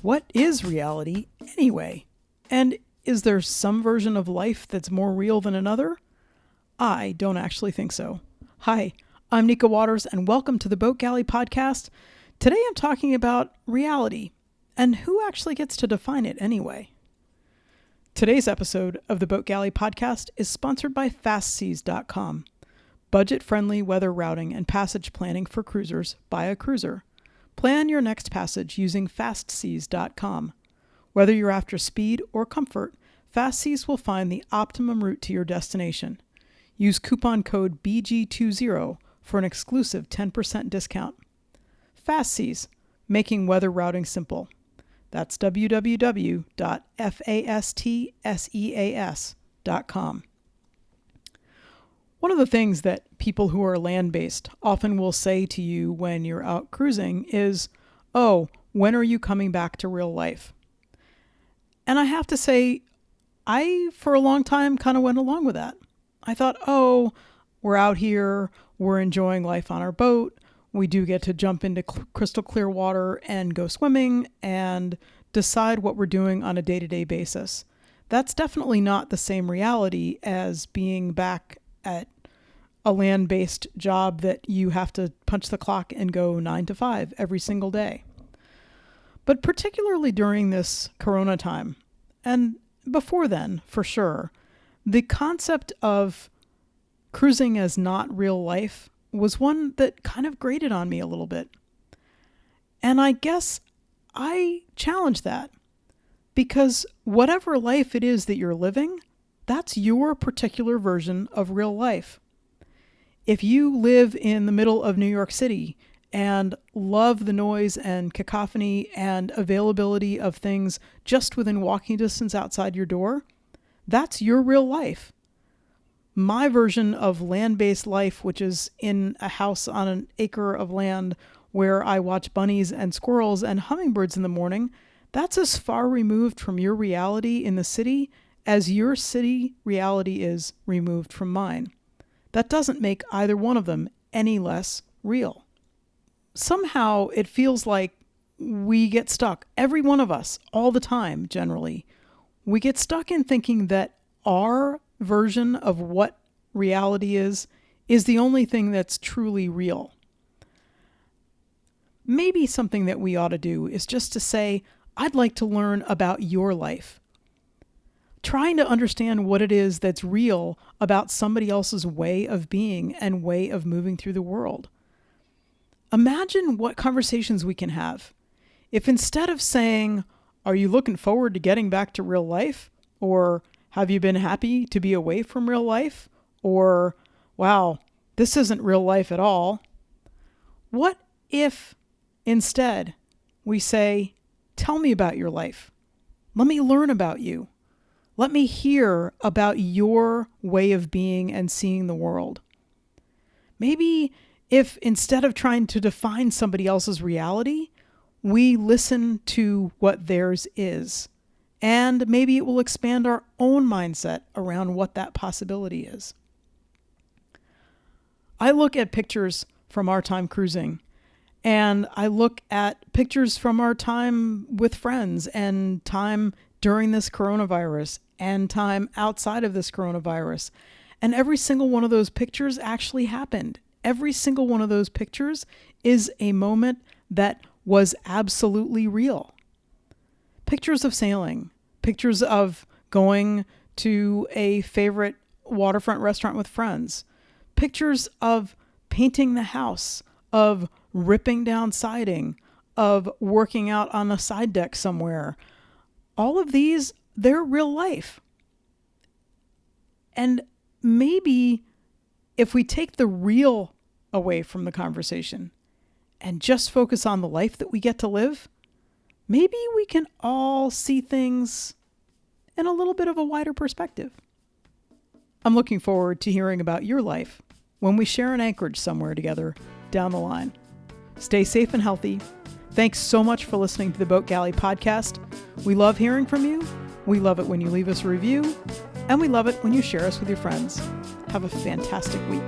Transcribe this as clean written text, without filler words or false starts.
What is reality anyway? And is there some version of life that's more real than another? I don't actually think so. Hi, I'm Nika Waters, and welcome to the Boat Galley Podcast. Today I'm talking about reality, and who actually gets to define it anyway. Today's episode of the Boat Galley Podcast is sponsored by FastSeas.com, budget-friendly weather routing and passage planning for cruisers by a cruiser. Plan your next passage using FastSeas.com. Whether you're after speed or comfort, FastSeas will find the optimum route to your destination. Use coupon code BG20 for an exclusive 10% discount. FastSeas, making weather routing simple. That's www.fastseas.com. One of the things that people who are land-based often will say to you when you're out cruising is, "Oh, when are you coming back to real life?" And I have to say, I, for a long time, kind of went along with that. I thought, oh, we're out here, we're enjoying life on our boat, we do get to jump into crystal clear water and go swimming and decide what we're doing on a day-to-day basis. That's definitely not the same reality as being back at a land-based job that you have to punch the clock and go 9 to 5 every single day. But particularly during this Corona time, and before then, for sure, the concept of cruising as not real life was one that kind of grated on me a little bit. And I guess I challenge that, because whatever life it is that you're living, that's your particular version of real life. If you live in the middle of New York City and love the noise and cacophony and availability of things just within walking distance outside your door, that's your real life. My version of land-based life, which is in a house on an acre of land where I watch bunnies and squirrels and hummingbirds in the morning, that's as far removed from your reality in the city as your city reality is removed from mine. That doesn't make either one of them any less real. Somehow it feels like we get stuck, every one of us, all the time, generally. We get stuck in thinking that our version of what reality is the only thing that's truly real. Maybe something that we ought to do is just to say, I'd like to learn about your life. Trying to understand what it is that's real about somebody else's way of being and way of moving through the world. Imagine what conversations we can have if instead of saying, "Are you looking forward to getting back to real life?" Or, "Have you been happy to be away from real life?" Or, "Wow, this isn't real life at all." What if instead we say, "Tell me about your life. Let me learn about you. Let me hear about your way of being and seeing the world." Maybe if instead of trying to define somebody else's reality, we listen to what theirs is. And maybe it will expand our own mindset around what that possibility is. I look at pictures from our time cruising, and I look at pictures from our time with friends and time during this coronavirus and time outside of this coronavirus. And every single one of those pictures actually happened. Every single one of those pictures is a moment that was absolutely real. Pictures of sailing, pictures of going to a favorite waterfront restaurant with friends, pictures of painting the house, of ripping down siding, of working out on a side deck somewhere. All of these, they're real life. And maybe if we take the real away from the conversation and just focus on the life that we get to live, maybe we can all see things in a little bit of a wider perspective. I'm looking forward to hearing about your life when we share an anchorage somewhere together down the line. Stay safe and healthy. Thanks so much for listening to the Boat Galley Podcast. We love hearing from you. We love it when you leave us a review. And we love it when you share us with your friends. Have a fantastic week.